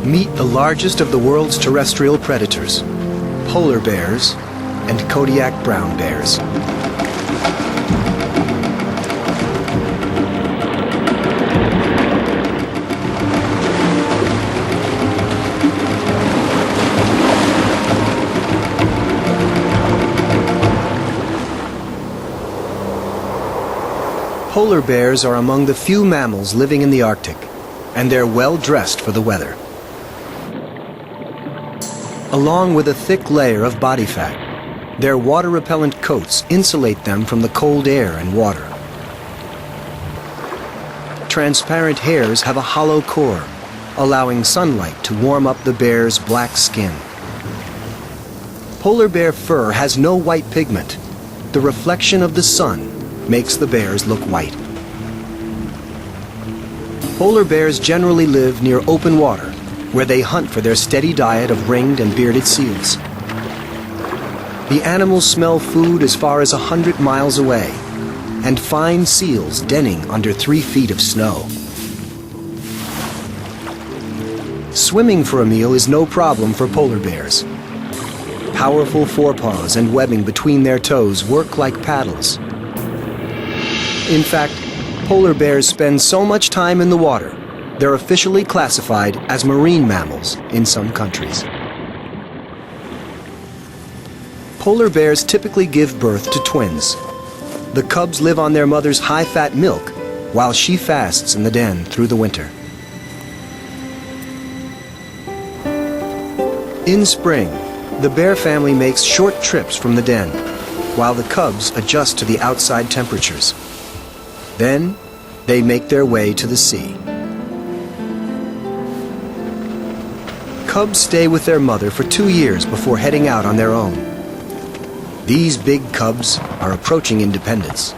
Meet the largest of the world's terrestrial predators, polar bears and Kodiak brown bears. Polar bears are among the few mammals living in the Arctic, and they're well dressed for the weather. Along with a thick layer of body fat, their water-repellent coats insulate them from the cold air and water. Transparent hairs have a hollow core, allowing sunlight to warm up the bear's black skin. Polar bear fur has no white pigment. The reflection of the sun makes the bears look white. Polar bears generally live near open water, where they hunt for their steady diet of ringed and bearded seals. The animals smell food as far as 100 miles away and find seals denning under 3 feet of snow. Swimming for a meal is no problem for polar bears. Powerful forepaws and webbing between their toes work like paddles. In fact, polar bears spend so much time in the water, they're officially classified as marine mammals in some countries. Polar bears typically give birth to twins. The cubs live on their mother's high-fat milk while she fasts in the den through the winter. In spring, the bear family makes short trips from the den while the cubs adjust to the outside temperatures. Then, they make their way to the sea. Cubs stay with their mother for 2 years before heading out on their own. These big cubs are approaching independence.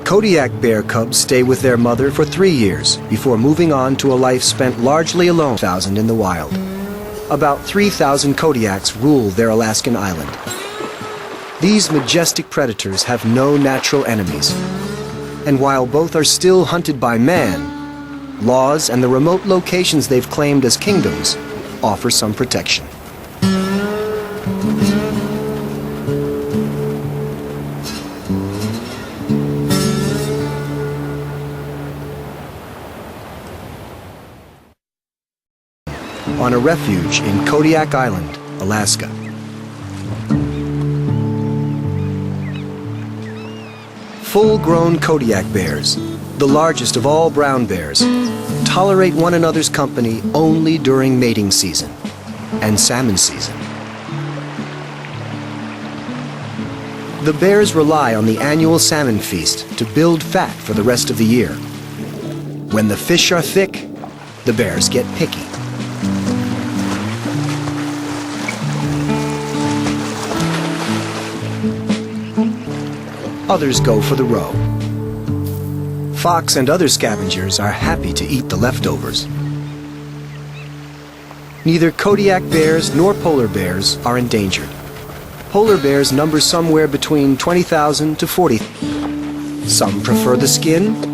Kodiak bear cubs stay with their mother for 3 years before moving on to a life spent largely alone. 1,000 in the wild. About 3,000 Kodiaks rule their Alaskan island. These majestic predators have no natural enemies. And while both are still hunted by man, laws and the remote locations they've claimed as kingdoms offer some protection. On a refuge in Kodiak Island, Alaska. Full-grown Kodiak bears, the largest of all brown bears, tolerate one another's company only during mating season and salmon season. The bears rely on the annual salmon feast to build fat for the rest of the year. When the fish are thick, the bears get picky. Others go for the roe. Fox and other scavengers are happy to eat the leftovers. Neither Kodiak bears nor polar bears are endangered. Polar bears number somewhere between 20,000 to 40,000. Some prefer the skin,